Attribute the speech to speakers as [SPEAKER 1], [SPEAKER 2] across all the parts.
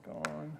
[SPEAKER 1] mic on.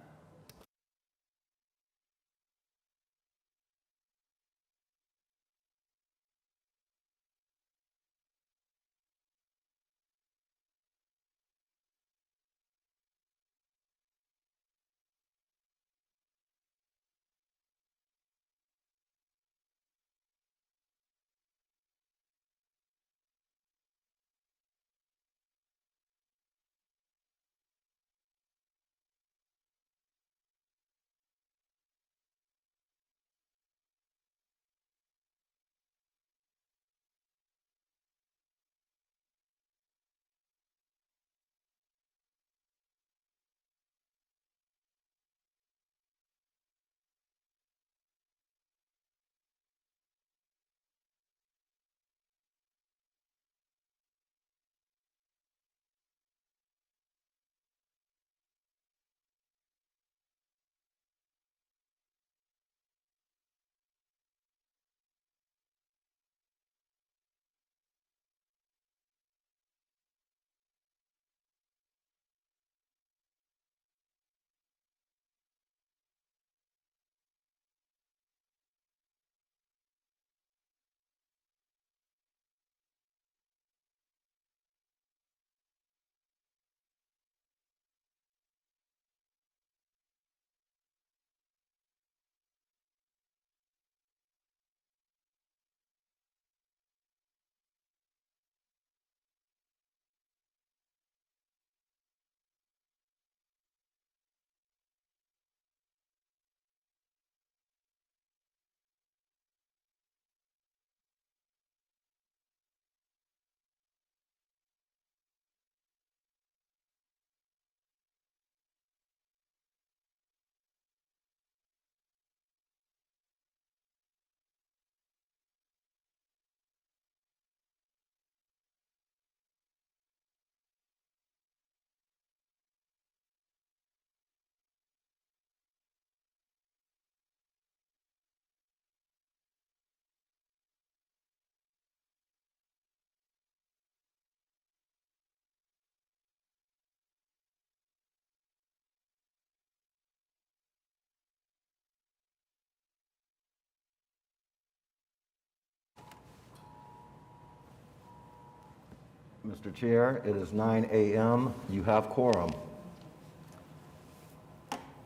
[SPEAKER 2] Mr. Chair, it is 9 a.m. You have quorum.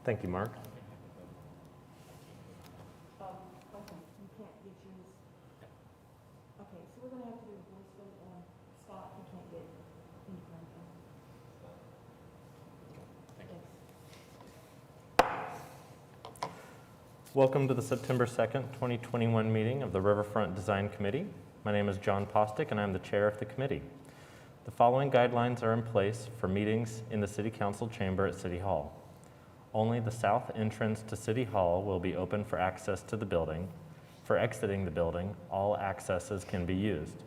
[SPEAKER 3] Thank you, Mark.
[SPEAKER 4] Okay, you can't get yours. Okay, so we're gonna have to do a voice vote on Scott, you can't get in front of him.
[SPEAKER 3] Welcome to the September 2nd, 2021 meeting of the Riverfront Design Committee. My name is John Postick and I'm the chair of the committee. The following guidelines are in place for meetings in the City Council chamber at City Hall. Only the south entrance to City Hall will be open for access to the building. For exiting the building, all accesses can be used.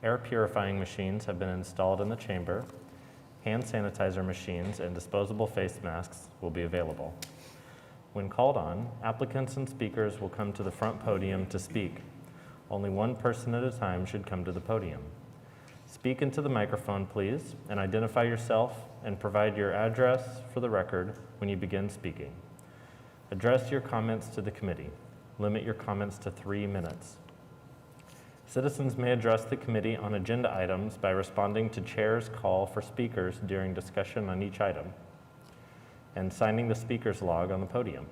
[SPEAKER 3] Air purifying machines have been installed in the chamber. Hand sanitizer machines and disposable face masks will be available. When called on, applicants and speakers will come to the front podium to speak. Only one person at a time should come to the podium. Speak into the microphone, please, and identify yourself and provide your address for the record when you begin speaking. Address your comments to the committee. Limit your comments to 3 minutes. Citizens may address the committee on agenda items by responding to chair's call for speakers during discussion on each item and signing the speaker's log on the podium.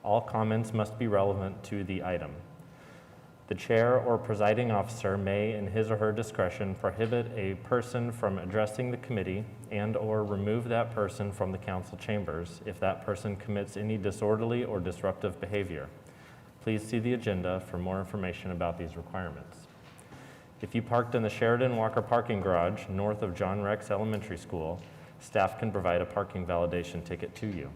[SPEAKER 3] All comments must be relevant to the item. The chair or presiding officer may, in his or her discretion, prohibit a person from addressing the committee and/or remove that person from the council chambers if that person commits any disorderly or disruptive behavior. Please see the agenda for more information about these requirements. If you parked in the Sheridan Walker parking garage north of John Rex Elementary School, staff can provide a parking validation ticket to you.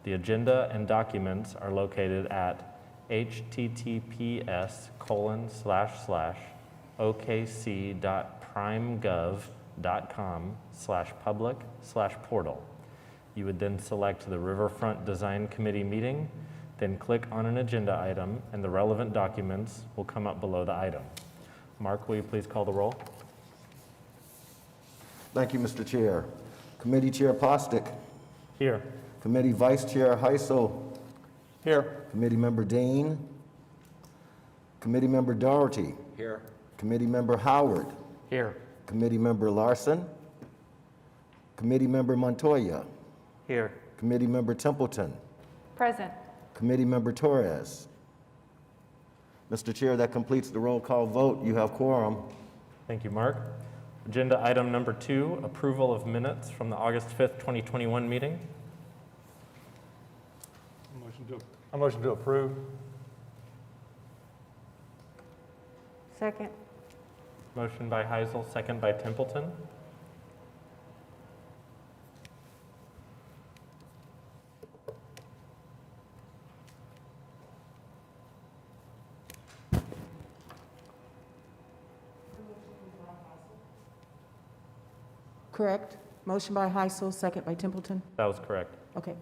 [SPEAKER 3] The agenda and documents are located at https://okc.primegov.com/public/portal. You would then select the Riverfront Design Committee meeting, then click on an agenda item, and the relevant documents will come up below the item. Mark, will you please call the roll?
[SPEAKER 2] Thank you, Mr. Chair. Committee Chair Postick.
[SPEAKER 3] Here.
[SPEAKER 2] Committee Vice Chair Heisel.
[SPEAKER 3] Here.
[SPEAKER 2] Committee Member Dane. Committee Member Doherty.
[SPEAKER 3] Here.
[SPEAKER 2] Committee Member Howard.
[SPEAKER 3] Here.
[SPEAKER 2] Committee Member Larson. Committee Member Montoya.
[SPEAKER 3] Here.
[SPEAKER 2] Committee Member Templeton.
[SPEAKER 1] Present.
[SPEAKER 2] Committee Member Torres. Mr. Chair, that completes the roll call vote. You have quorum.
[SPEAKER 3] Thank you, Mark. Agenda item number 2, approval of minutes from the August 5th, 2021 meeting.
[SPEAKER 5] A motion to approve.
[SPEAKER 1] Second.
[SPEAKER 3] Motion by Heisel, second by Templeton.
[SPEAKER 4] Correct? Motion by Heisel, second by Templeton?
[SPEAKER 3] That was correct.
[SPEAKER 4] Okay.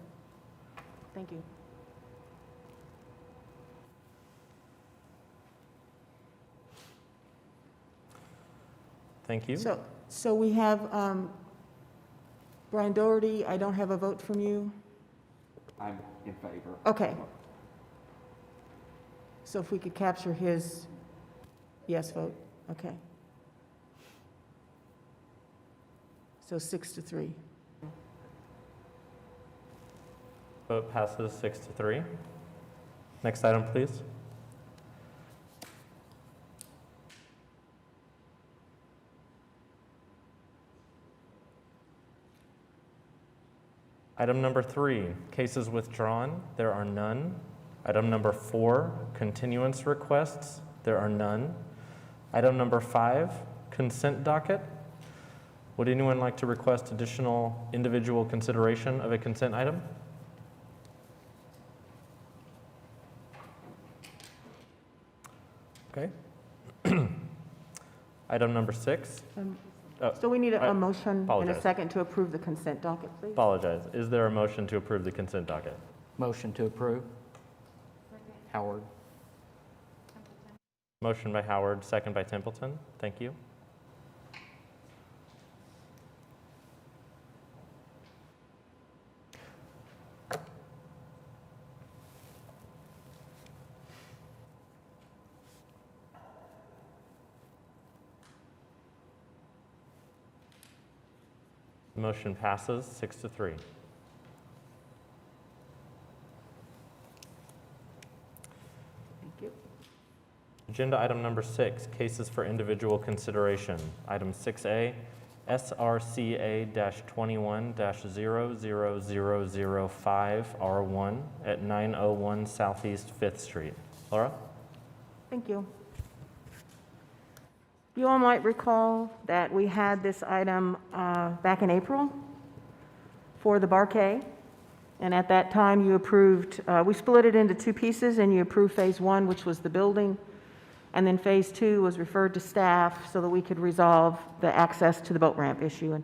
[SPEAKER 4] Thank you.
[SPEAKER 3] Thank you.
[SPEAKER 4] So we have Brian Doherty. I don't have a vote from you.
[SPEAKER 6] I'm in favor.
[SPEAKER 4] Okay. So if we could capture his yes vote, okay. So 6-3.
[SPEAKER 3] Vote passes 6-3. Next item, please. Item number 3, cases withdrawn. There are none. Item number 4, continuance requests. There are none. Item number 5, consent docket. Would anyone like to request additional individual consideration of a consent item? Okay. Item number 6.
[SPEAKER 4] So we need a motion and a
[SPEAKER 3] apologize.
[SPEAKER 4] second to approve the consent docket, please.
[SPEAKER 3] Apologize. Is there a motion to approve the consent docket?
[SPEAKER 6] Motion to approve. Howard.
[SPEAKER 3] Motion by Howard, second by Templeton. Thank you. Motion passes 6-3.
[SPEAKER 4] Thank you.
[SPEAKER 3] Agenda item number 6, cases for individual consideration. Item 6A, SRCA-21-00005R1 at 901 Southeast 5th Street. Laura?
[SPEAKER 4] Thank you. You all might recall that we had this item back in April for the Barquet. And at that time, you approved, we split it into 2 pieces, and you approved Phase 1, which was the building. And then Phase 2 was referred to staff so that we could resolve the access to the boat ramp issue. And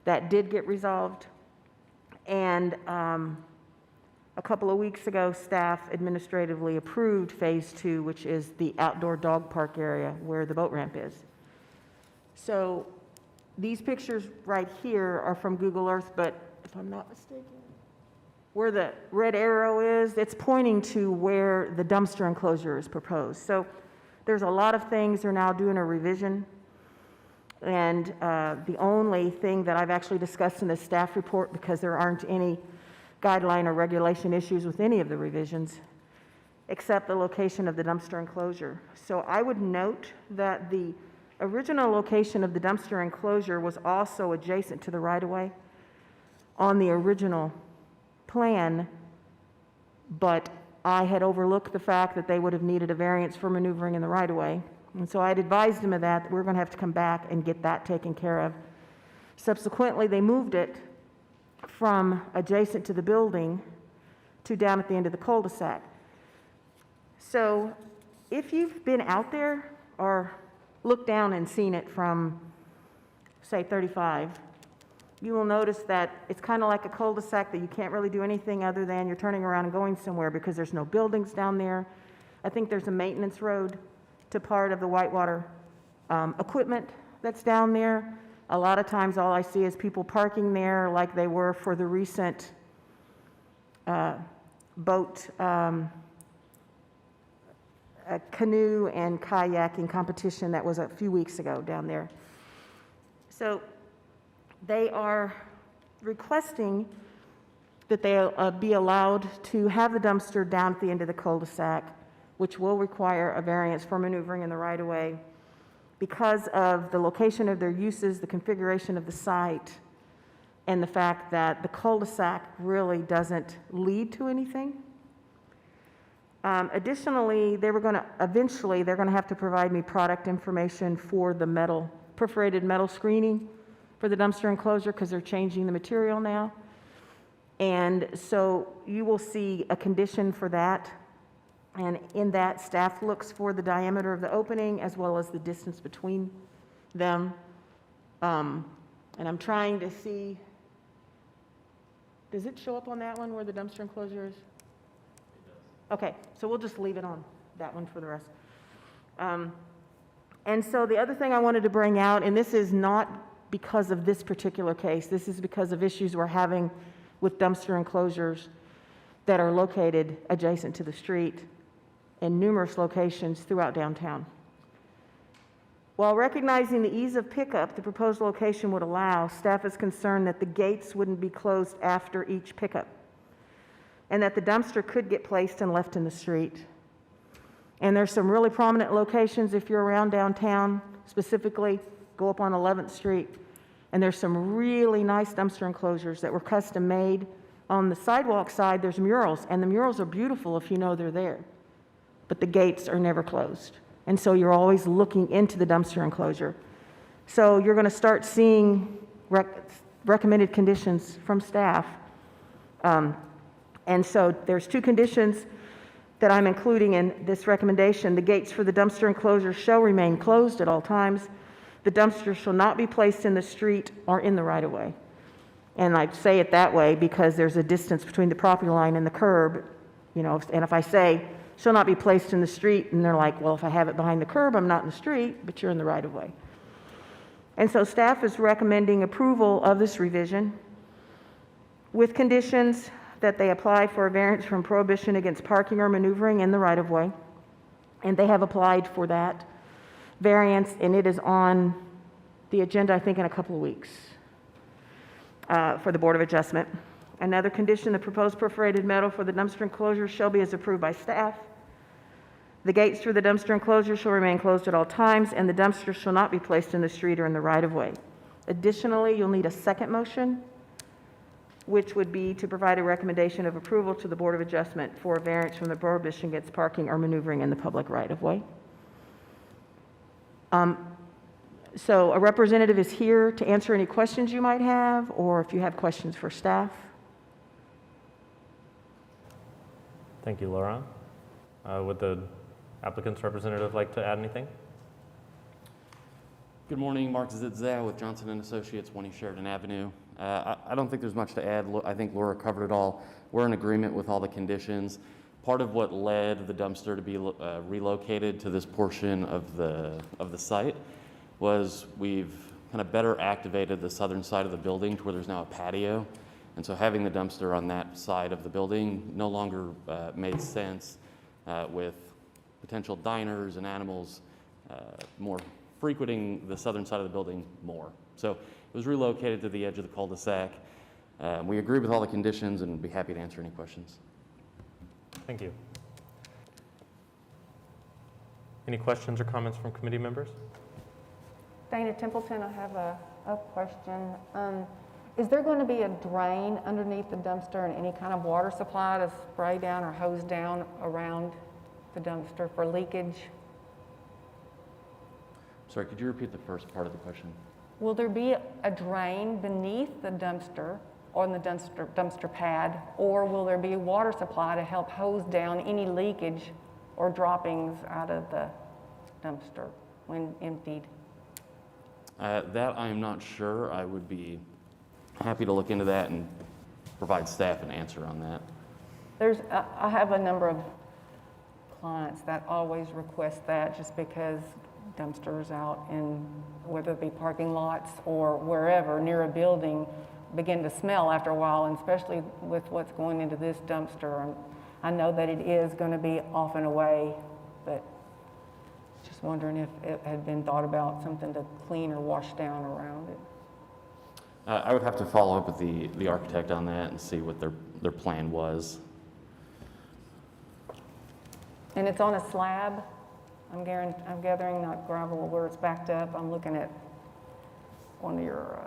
[SPEAKER 4] that did get resolved. And a couple of weeks ago, staff administratively approved Phase 2, which is the outdoor dog park area where the boat ramp is. So these pictures right here are from Google Earth, but if I'm not mistaken, where the red arrow is, it's pointing to where the dumpster enclosure is proposed. So there's a lot of things. They're now doing a revision. And the only thing that I've actually discussed in the staff report, because there aren't any guideline or regulation issues with any of the revisions, except the location of the dumpster enclosure. So I would note that the original location of the dumpster enclosure was also adjacent to the right-of-way on the original plan, but I had overlooked the fact that they would have needed a variance for maneuvering in the right-of-way. And so I'd advised them of that we're going to have to come back and get that taken care of. Subsequently, they moved it from adjacent to the building to down at the end of the cul-de-sac. So if you've been out there or looked down and seen it from, say, 35, you will notice that it's kind of like a cul-de-sac that you can't really do anything other than you're turning around and going somewhere because there's no buildings down there. I think there's a maintenance road to part of the whitewater equipment that's down there. A lot of times, all I see is people parking there like they were for the recent boat, a canoe and kayaking competition that was a few weeks ago down there. So they are requesting that they be allowed to have the dumpster down at the end of the cul-de-sac, which will require a variance for maneuvering in the right-of-way because of the location of their uses, the configuration of the site, and the fact that the cul-de-sac really doesn't lead to anything. Additionally, they're going to have to provide me product information for the perforated metal screening for the dumpster enclosure because they're changing the material now. And so you will see a condition for that. And in that, staff looks for the diameter of the opening as well as the distance between them. And I'm trying to see, does it show up on that one where the dumpster enclosure is? Okay, so we'll just leave it on that one for the rest. And so the other thing I wanted to bring out, and this is not because of this particular case, this is because of issues we're having with dumpster enclosures that are located adjacent to the street in numerous locations throughout downtown. While recognizing the ease of pickup the proposed location would allow, staff is concerned that the gates wouldn't be closed after each pickup, and that the dumpster could get placed and left in the street. And there's some really prominent locations if you're around downtown, specifically go up on 11th Street, and there's some really nice dumpster enclosures that were custom made. On the sidewalk side, there's murals, and the murals are beautiful if you know they're there, but the gates are never closed. And so you're always looking into the dumpster enclosure. So you're going to start seeing recommended conditions from staff. And so there's two conditions that I'm including in this recommendation. The gates for the dumpster enclosure shall remain closed at all times. The dumpster shall not be placed in the street or in the right-of-way. And I say it that way because there's a distance between the property line and the curb, and if I say shall not be placed in the street, and they're like, well, if I have it behind the curb, I'm not in the street, but you're in the right-of-way. And so staff is recommending approval of this revision with conditions that they apply for a variance from prohibition against parking or maneuvering in the right-of-way. And they have applied for that variance, and it is on the agenda, I think, in a couple of weeks for the Board of Adjustment. Another condition, the proposed perforated metal for the dumpster enclosure shall be as approved by staff. The gates through the dumpster enclosure shall remain closed at all times, and the dumpster shall not be placed in the street or in the right-of-way. Additionally, you'll need a second motion, which would be to provide a recommendation of approval to the Board of Adjustment for a variance from the prohibition against parking or maneuvering in the public right-of-way. So a representative is here to answer any questions you might have, or if you have questions for staff.
[SPEAKER 3] Thank you, Laura. Would the applicant's representative like to add anything?
[SPEAKER 7] Good morning, Mark Zidzow with Johnson & Associates, 1 East Sheridan Avenue. I don't think there's much to add. I think Laura covered it all. We're in agreement with all the conditions. Part of what led the dumpster to be relocated to this portion of the site was we've kind of better activated the southern side of the building to where there's now a patio. And so having the dumpster on that side of the building no longer made sense with potential diners and animals more frequenting the southern side of the building more. So it was relocated to the edge of the cul-de-sac. We agree with all the conditions and would be happy to answer any questions.
[SPEAKER 3] Thank you. Any questions or comments from committee members?
[SPEAKER 1] Dana Templeton, I have a question. Is there going to be a drain underneath the dumpster and any kind of water supply to spray down or hose down around the dumpster for leakage?
[SPEAKER 7] Sorry, could you repeat the first part of the question?
[SPEAKER 1] Will there be a drain beneath the dumpster on the dumpster pad, or will there be a water supply to help hose down any leakage or droppings out of the dumpster when emptied?
[SPEAKER 7] That I am not sure. I would be happy to look into that and provide staff an answer on that.
[SPEAKER 1] I have a number of clients that always request that just because dumpsters out in, whether it be parking lots or wherever, near a building, begin to smell after a while, and especially with what's going into this dumpster. I know that it is going to be off and away, but just wondering if it had been thought about, something to clean or wash down around it.
[SPEAKER 7] I would have to follow up with the architect on that and see what their plan was.
[SPEAKER 1] And it's on a slab, I'm gathering, not gravel where it's backed up. I'm looking at one of your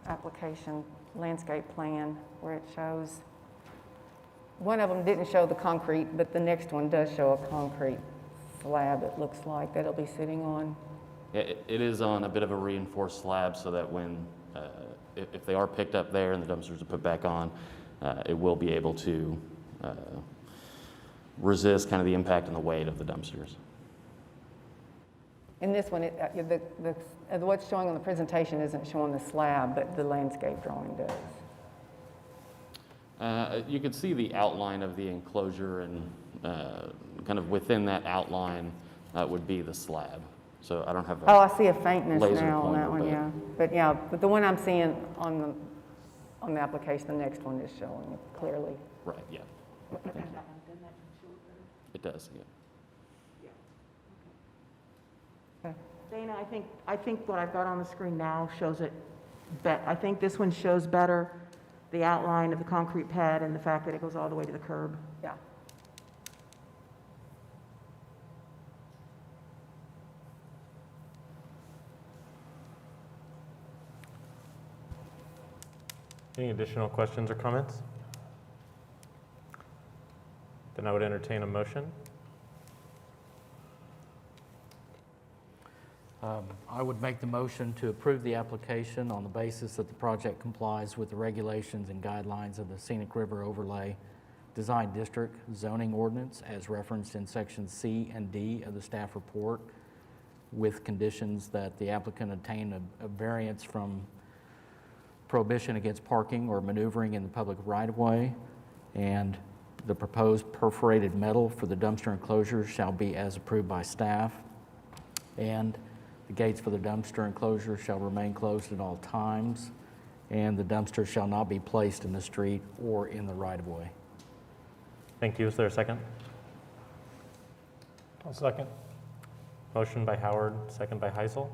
[SPEAKER 1] application landscape plan where it shows, one of them didn't show the concrete, but the next one does show a concrete slab, it looks like, that it'll be sitting on.
[SPEAKER 7] Yeah, it is on a bit of a reinforced slab so that when, if they are picked up there and the dumpsters are put back on, it will be able to resist kind of the impact and the weight of the dumpsters.
[SPEAKER 1] In this one, what's showing on the presentation isn't showing the slab, but the landscape drawing does.
[SPEAKER 7] You can see the outline of the enclosure, and kind of within that outline would be the slab. So I don't have
[SPEAKER 1] Oh, I see a faintness
[SPEAKER 7] laser
[SPEAKER 1] now on that
[SPEAKER 7] pointer,
[SPEAKER 1] one,
[SPEAKER 7] but-
[SPEAKER 1] yeah. But the one I'm seeing on the application, the next one is showing it clearly.
[SPEAKER 7] Right, yeah. It does, yeah.
[SPEAKER 1] Okay.
[SPEAKER 4] Dana, I think what I've got on the screen now shows it, I think this one shows better the outline of the concrete pad and the fact that it goes all the way to the curb.
[SPEAKER 1] Yeah.
[SPEAKER 3] Any additional questions or comments? Then I would entertain a motion.
[SPEAKER 6] I would make the motion to approve the application on the basis that the project complies with the regulations and guidelines of the Scenic River Overlay Design District zoning ordinance as referenced in sections C and D of the staff report, with conditions that the applicant obtain a variance from prohibition against parking or maneuvering in the public right-of-way, and the proposed perforated metal for the dumpster enclosure shall be as approved by staff, and the gates for the dumpster enclosure shall remain closed at all times, and the dumpster shall not be placed in the street or in the right-of-way.
[SPEAKER 3] Thank you. Is there a second?
[SPEAKER 5] I'll second.
[SPEAKER 3] Motion by Howard, second by Heisel.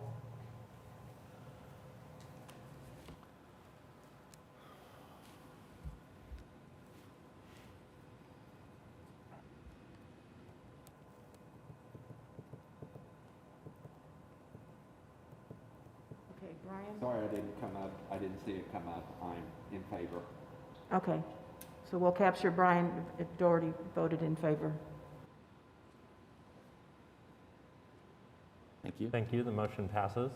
[SPEAKER 4] Okay, Brian?
[SPEAKER 8] Sorry I didn't see it come up. I'm in favor.
[SPEAKER 4] Okay, so we'll capture Brian if Doherty voted in favor.
[SPEAKER 7] Thank you.
[SPEAKER 3] Thank you. The motion passes.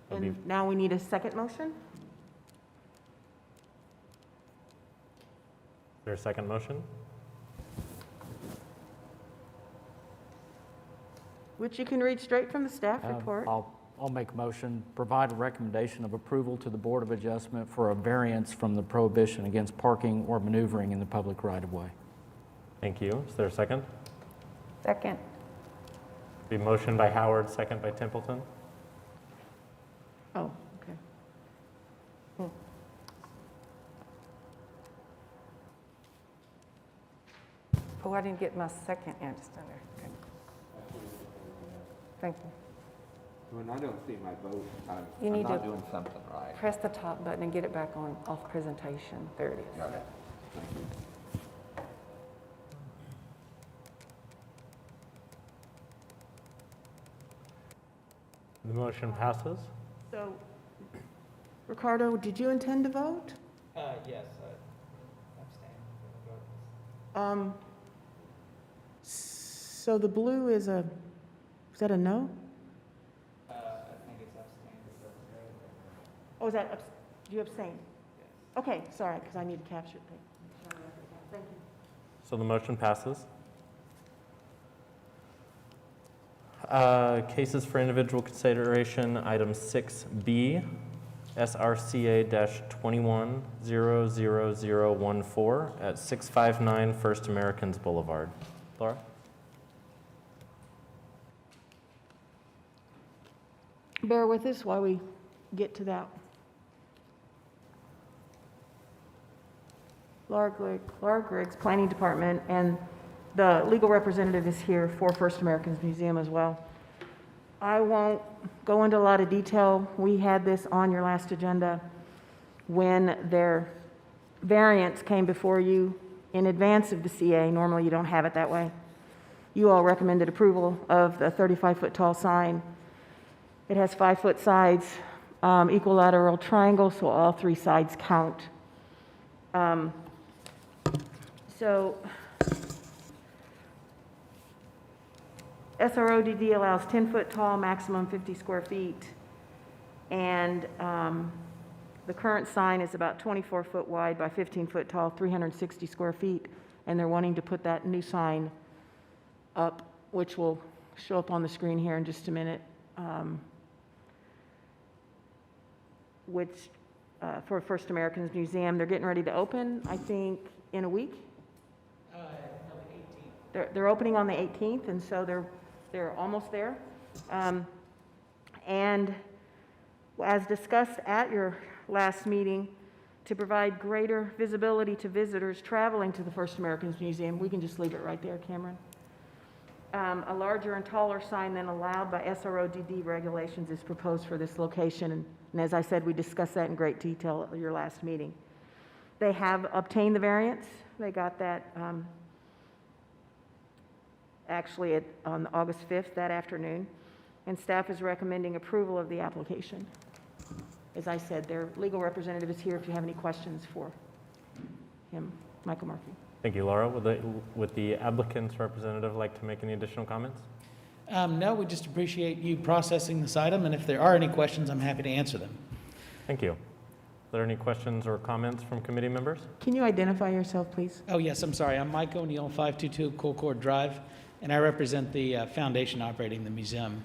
[SPEAKER 3] It'll be-
[SPEAKER 4] And now we need a second motion?
[SPEAKER 3] Is there a second motion?
[SPEAKER 4] Which you can read straight from the staff report.
[SPEAKER 6] I'll make a motion, provide a recommendation of approval to the Board of Adjustment for a variance from the prohibition against parking or maneuvering in the public right-of-way.
[SPEAKER 3] Thank you. Is there a second?
[SPEAKER 1] Second.
[SPEAKER 3] Be motion by Howard, second by Templeton.
[SPEAKER 4] Oh, okay.
[SPEAKER 1] Oh, I didn't get my second answer there. Okay. Thank you.
[SPEAKER 8] When I don't see my vote,
[SPEAKER 1] You
[SPEAKER 8] I'm
[SPEAKER 1] need
[SPEAKER 8] not
[SPEAKER 1] to-
[SPEAKER 8] doing something right.
[SPEAKER 1] Press the top button and get it back on off presentation. There it is.
[SPEAKER 8] Got it. Thank you.
[SPEAKER 3] The motion passes.
[SPEAKER 4] So, Ricardo, did you intend to vote?
[SPEAKER 9] Yes, abstain.
[SPEAKER 4] So the blue is is that a no?
[SPEAKER 9] I think it's abstain because
[SPEAKER 4] Oh, is that, you abstained? Okay, sorry, because I need to capture it. Thank you.
[SPEAKER 3] So the motion passes. Cases for individual consideration, item 6B, SRCA-21-00014 at 659 First Americans Boulevard. Laura?
[SPEAKER 4] bear with us while we get to that. Laura Griggs, Planning Department, and the legal representative is here for First Americans Museum as well. I won't go into a lot of detail. We had this on your last agenda when their variance came before you in advance of the CA. Normally you don't have it that way. You all recommended approval of the 35-foot tall sign. It has 5-foot sides, equilateral triangle, so all 3 sides count. So SRODD allows 10-foot tall, maximum 50 square feet, and the current sign is about 24 foot wide by 15 foot tall, 360 square feet, and they're wanting to put that new sign up, which will show up on the screen here in just a minute, which for First Americans Museum, they're getting ready to open, I think, in a week.
[SPEAKER 9] No, the 18th.
[SPEAKER 4] They're opening on the 18th, and so they're almost there. And as discussed at your last meeting, to provide greater visibility to visitors traveling to the First Americans Museum, we can just leave it right there, Cameron. A larger and taller sign than allowed by SRODD regulations is proposed for this location, and as I said, we discussed that in great detail at your last meeting. They have obtained the variance. They got that actually on August 5th, that afternoon, and staff is recommending approval of the application. As I said, their legal representative is here if you have any questions for him, Michael Murphy.
[SPEAKER 3] Thank you, Laura. Would the applicant's representative like to make any additional comments?
[SPEAKER 10] No, we just appreciate you processing this item, and if there are any questions, I'm happy to answer them.
[SPEAKER 3] Thank you. Are there any questions or comments from committee members?
[SPEAKER 4] Can you identify yourself, please?
[SPEAKER 10] Oh, yes, I'm sorry. I'm Mike O'Neill, 522 Colcord Drive, and I represent the foundation operating the museum.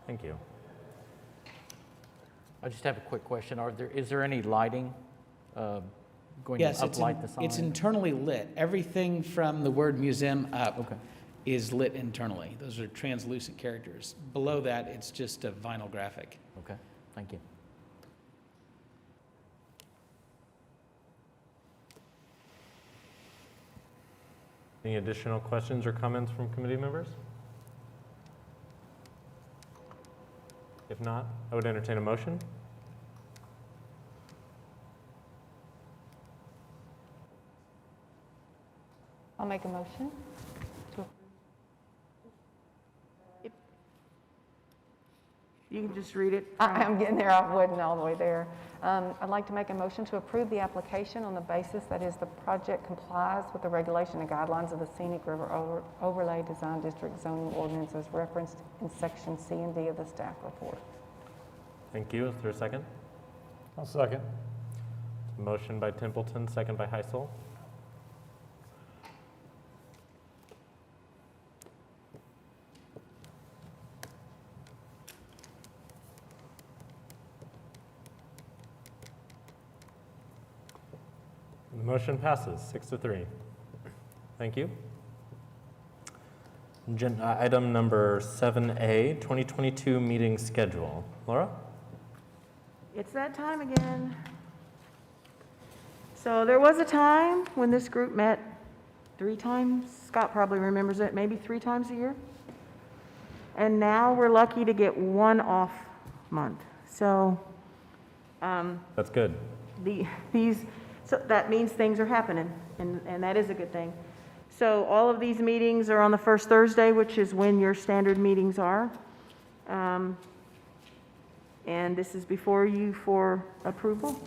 [SPEAKER 3] Thank you.
[SPEAKER 6] I just have a quick question. Is there any lighting going
[SPEAKER 10] Yes,
[SPEAKER 6] to uplight the sign?
[SPEAKER 10] it's internally lit. Everything from the word museum up
[SPEAKER 6] Okay.
[SPEAKER 10] is lit internally. Those are translucent characters. Below that, it's just a vinyl graphic.
[SPEAKER 6] Okay, thank you.
[SPEAKER 3] Any additional questions or comments from committee members? If not, I would entertain a motion.
[SPEAKER 1] I'll make a motion.
[SPEAKER 4] You can just read it.
[SPEAKER 1] I'm getting there, I wasn't all the way there. I'd like to make a motion to approve the application on the basis that is the project complies with the regulation and guidelines of the Scenic River Overlay Design District zoning ordinance as referenced in section C and D of the staff report.
[SPEAKER 3] Thank you. Is there a second?
[SPEAKER 5] I'll second.
[SPEAKER 3] Motion by Templeton, second by Heisel. The motion passes 6-3. Thank you. Item number 7A, 2022 meeting schedule. Laura?
[SPEAKER 4] It's that time again. So there was a time when this group met 3 times. Scott probably remembers it, maybe 3 times a year. And now we're lucky to get 1 off month. So
[SPEAKER 3] That's good.
[SPEAKER 4] So that means things are happening, and that is a good thing. So all of these meetings are on the first Thursday, which is when your standard meetings are. And this is before you for approval.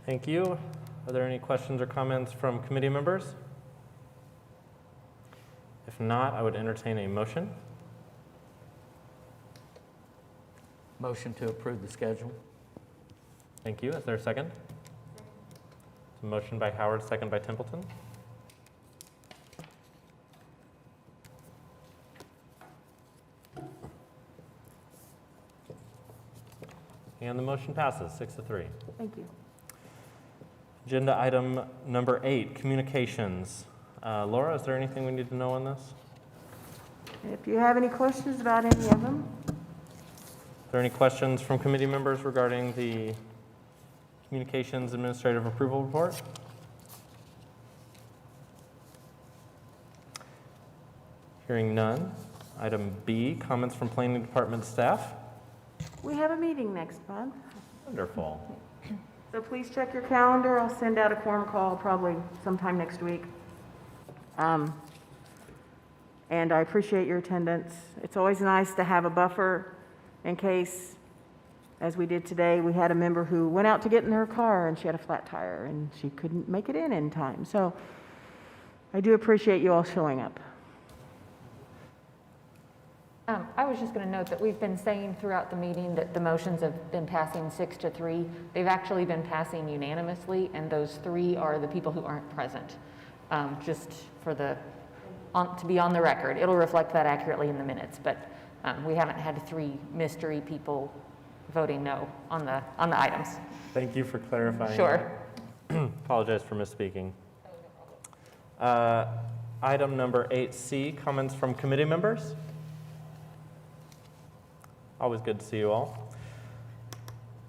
[SPEAKER 3] Thank you. Are there any questions or comments from committee members? If not, I would entertain a motion.
[SPEAKER 6] Motion to approve the schedule.
[SPEAKER 3] Thank you. Is there a second? It's a motion by Howard, second by Templeton. And the motion passes 6-3.
[SPEAKER 4] Thank you.
[SPEAKER 3] Agenda item number 8, communications. Laura, is there anything we need to know on this?
[SPEAKER 4] If you have any questions about any of them,
[SPEAKER 3] Are there any questions from committee members regarding the Communications Administrative Approval Report? Hearing none. Item B, comments from Planning Department staff.
[SPEAKER 4] we have a meeting next month.
[SPEAKER 3] Wonderful.
[SPEAKER 4] So please check your calendar. I'll send out a quorum call probably sometime next week. And I appreciate your attendance. It's always nice to have a buffer in case, as we did today, we had a member who went out to get in her car and she had a flat tire and she couldn't make it in time. So I do appreciate you all showing up.
[SPEAKER 11] I was just going to note that we've been saying throughout the meeting that the motions have been passing 6-3. They've actually been passing unanimously, and those 3 are the people who aren't present. Just for to be on the record. It'll reflect that accurately in the minutes, but we haven't had 3 mystery people voting no on the items.
[SPEAKER 3] Thank you for clarifying.
[SPEAKER 11] Sure.
[SPEAKER 3] Apologize for misspeaking. Item number 8C, comments from committee members. Always good to see you all.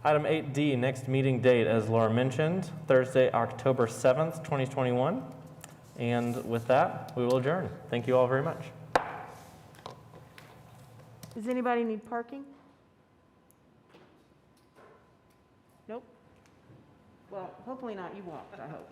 [SPEAKER 3] Item 8D, next meeting date, as Laura mentioned, Thursday, October 7th, 2021. And with that, we will adjourn. Thank you all very much.
[SPEAKER 4] Does anybody need parking? Nope. Well, hopefully not. You walked, I hope.